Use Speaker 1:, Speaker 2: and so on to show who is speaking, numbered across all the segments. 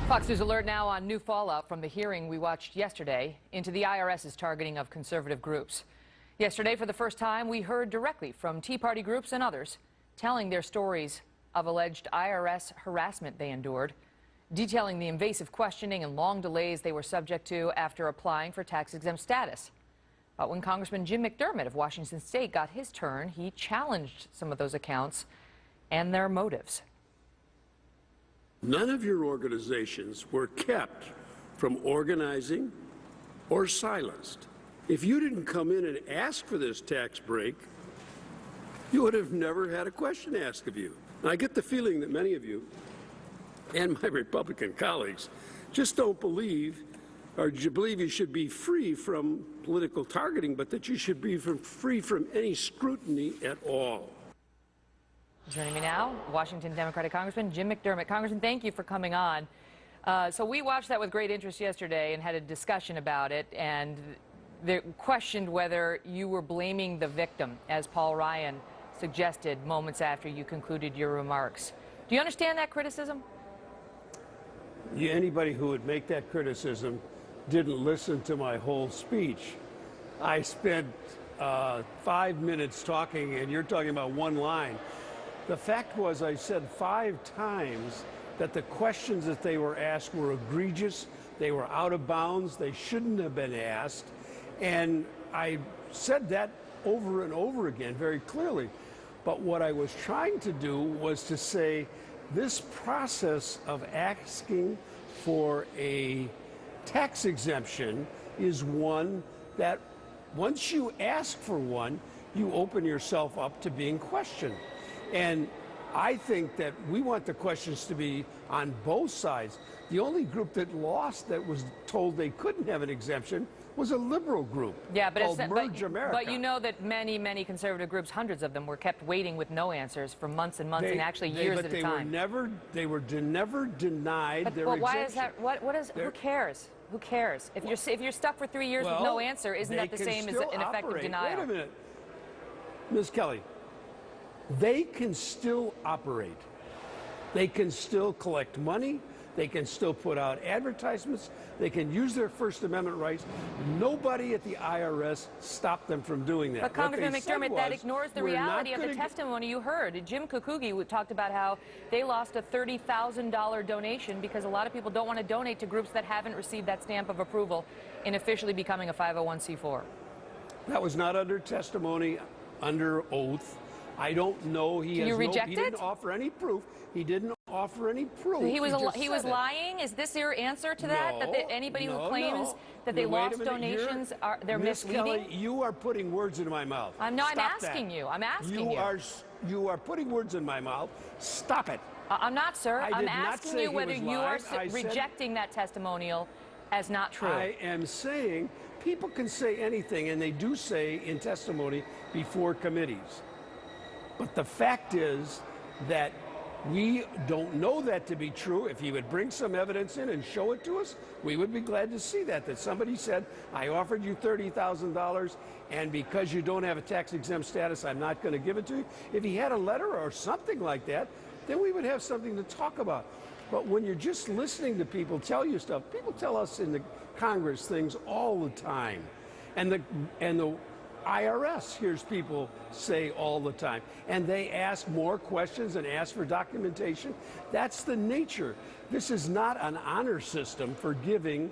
Speaker 1: Fox News Alert now on new fallout from the hearing we watched yesterday into the IRS's targeting of conservative groups. Yesterday, for the first time, we heard directly from Tea Party groups and others telling their stories of alleged IRS harassment they endured, detailing the invasive questioning and long delays they were subject to after applying for tax-exempt status. But when Congressman Jim McDermott of Washington State got his turn, he challenged some of those accounts and their motives.
Speaker 2: None of your organizations were kept from organizing or silenced. If you didn't come in and ask for this tax break, you would have never had a question asked of you. And I get the feeling that many of you and my Republican colleagues just don't believe, or you believe you should be free from political targeting, but that you should be free from any scrutiny at all.
Speaker 1: Joining me now, Washington Democratic Congressman Jim McDermott. Congressman, thank you for coming on. So we watched that with great interest yesterday and had a discussion about it, and they questioned whether you were blaming the victim, as Paul Ryan suggested moments after you concluded your remarks. Do you understand that criticism?
Speaker 2: Anybody who would make that criticism didn't listen to my whole speech. I spent 5 minutes talking, and you're talking about one line. The fact was, I said 5 times that the questions that they were asked were egregious, they were out of bounds, they shouldn't have been asked. And I said that over and over again very clearly. But what I was trying to do was to say this process of asking for a tax exemption is one that once you ask for one, you open yourself up to being questioned. And I think that we want the questions to be on both sides. The only group that lost, that was told they couldn't have an exemption, was a liberal group called Merge America.
Speaker 1: But you know that many, many conservative groups, hundreds of them, were kept waiting with no answers for months and months, and actually years at a time.
Speaker 2: They were never denied their exemption.
Speaker 1: But why is that? Who cares? Who cares? If you're stuck for 3 years with no answer, isn't that the same as an effective denial?
Speaker 2: Wait a minute, Ms. Kelly. They can still operate. They can still collect money. They can still put out advertisements. They can use their First Amendment rights. Nobody at the IRS stopped them from doing that.
Speaker 1: But Congressman McDermott, that ignores the reality of the testimony you heard. Jim Kukugi talked about how they lost a $30,000 donation because a lot of people don't want to donate to groups that haven't received that stamp of approval in officially becoming a 501c4.
Speaker 2: That was not under testimony, under oath. I don't know. He didn't offer any proof. He didn't offer any proof.
Speaker 1: He was lying? Is this your answer to that?
Speaker 2: No,
Speaker 1: that anybody who claims that they lost donations, they're misleading?
Speaker 2: Ms. Kelly, you are putting words into my mouth.
Speaker 1: I'm asking you. I'm asking you.
Speaker 2: You are putting words in my mouth. Stop it.
Speaker 1: I'm not, sir. I'm asking you whether you are rejecting that testimonial as not true.
Speaker 2: I am saying people can say anything, and they do say in testimony before committees. But the fact is that we don't know that to be true. If he would bring some evidence in and show it to us, we would be glad to see that somebody said, I offered you $30,000, and because you don't have a tax-exempt status, I'm not going to give it to you. If he had a letter or something like that, then we would have something to talk about. But when you're just listening to people tell you stuff, people tell us in the Congress things all the time. And the IRS hears people say all the time, and they ask more questions and ask for documentation. That's the nature. This is not an honor system for giving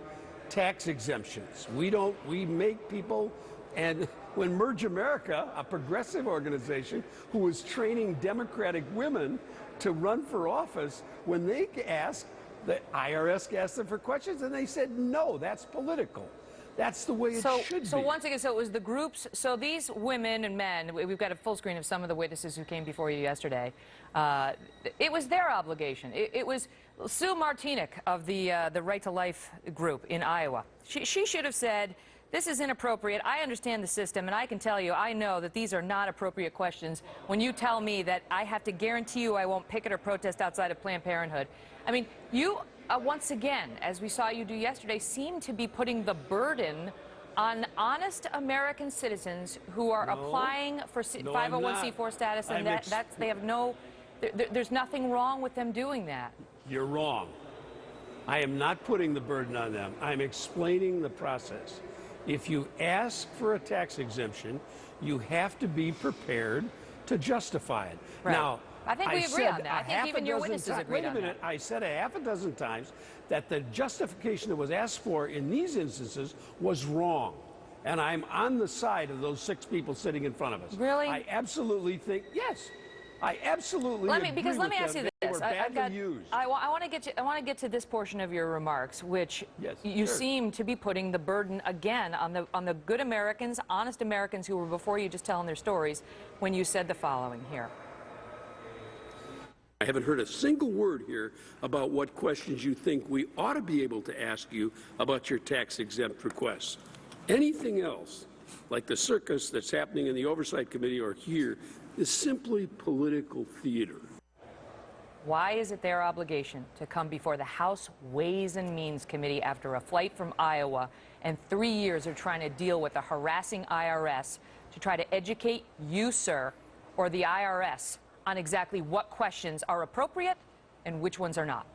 Speaker 2: tax exemptions. We make people, and when Merge America, a progressive organization who was training Democratic women to run for office, when they asked, the IRS asked them for questions, and they said, no, that's political. That's the way it should be.
Speaker 1: So once again, so it was the groups, so these women and men, we've got a full screen of some of the witnesses who came before you yesterday. It was their obligation. It was Sue Martinick of the Right to Life group in Iowa. She should have said, this is inappropriate. I understand the system, and I can tell you, I know that these are not appropriate questions when you tell me that I have to guarantee you I won't picket or protest outside of Planned Parenthood. I mean, you... once again, as we saw you do yesterday, seem to be putting the burden on honest American citizens who are applying for 501c4 status, and they have there's nothing wrong with them doing that.
Speaker 2: You're wrong. I am not putting the burden on them. I'm explaining the process. If you ask for a tax exemption, you have to be prepared to justify it.
Speaker 1: Right.
Speaker 2: Now,
Speaker 1: I think we agree on that. I think even your witnesses agreed on that.
Speaker 2: Wait a minute. I said a half a dozen times that the justification that was asked for in these instances was wrong. And I'm on the side of those 6 people sitting in front of us.
Speaker 1: Really?
Speaker 2: I absolutely think, yes. I absolutely agree with them.
Speaker 1: Let me ask you
Speaker 2: They
Speaker 1: this.
Speaker 2: were badly used.
Speaker 1: I want to get to this portion of your remarks, which
Speaker 2: Yes,
Speaker 1: you
Speaker 2: sure.
Speaker 1: seem to be putting the burden again on the good Americans, honest Americans who were before you just telling their stories when you said the following here.
Speaker 2: I haven't heard a single word here about what questions you think we ought to be able to ask you about your tax-exempt requests. Anything else, like the circus that's happening in the Oversight Committee or here, is simply political theater.
Speaker 1: Why is it their obligation to come before the House Ways and Means Committee after a flight from Iowa and 3 years of trying to deal with a harassing IRS to try to educate you, sir, or the IRS on exactly what questions are appropriate and which ones are not?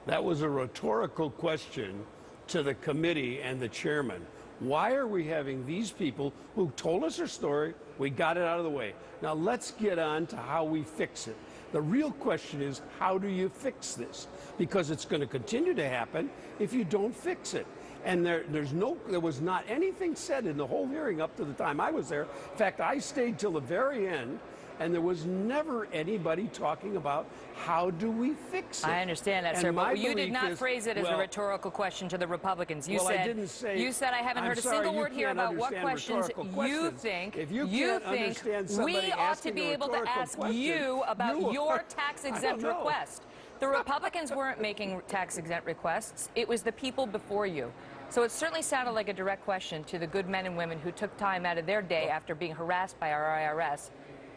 Speaker 2: That was a rhetorical question to the committee and the chairman. Why are we having these people who told us their story? We got it out of the way. Now let's get on to how we fix it. The real question is, how do you fix this? Because it's going to continue to happen if you don't fix it. And there was not anything said in the whole hearing up to the time I was there. In fact, I stayed till the very end, and there was never anybody talking about how do we fix it.
Speaker 1: I understand that,
Speaker 2: and
Speaker 1: sir, but you did
Speaker 2: belief
Speaker 1: not
Speaker 2: is,
Speaker 1: phrase it as
Speaker 2: well,
Speaker 1: a rhetorical question to the Republicans. You
Speaker 2: well,
Speaker 1: said,
Speaker 2: I didn't say.
Speaker 1: you said I haven't
Speaker 2: I'm
Speaker 1: heard a
Speaker 2: sorry,
Speaker 1: single
Speaker 2: you
Speaker 1: word here
Speaker 2: can't
Speaker 1: about what
Speaker 2: understand
Speaker 1: questions
Speaker 2: rhetorical
Speaker 1: you
Speaker 2: questions.
Speaker 1: think
Speaker 2: If you can't understand somebody
Speaker 1: we ought to
Speaker 2: asking
Speaker 1: be
Speaker 2: a
Speaker 1: able to
Speaker 2: rhetorical
Speaker 1: ask
Speaker 2: question,
Speaker 1: you about
Speaker 2: you
Speaker 1: your
Speaker 2: are-
Speaker 1: tax-exempt
Speaker 2: I don't know.
Speaker 1: request. The Republicans weren't making tax-exempt requests. It was the people before you. So it certainly sounded like a direct question to the good men and women who took time out of their day after being harassed by our IRS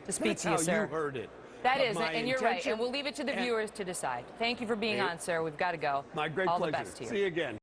Speaker 1: to speak to you,
Speaker 2: That's
Speaker 1: sir.
Speaker 2: how you heard it.
Speaker 1: That
Speaker 2: But
Speaker 1: is,
Speaker 2: my
Speaker 1: and you're right.
Speaker 2: intention-
Speaker 1: And we'll leave it to the
Speaker 2: and-
Speaker 1: viewers to decide. Thank you for being on, sir. We've got to go.
Speaker 2: My great
Speaker 1: All
Speaker 2: pleasure.
Speaker 1: the best to you.
Speaker 2: See you again.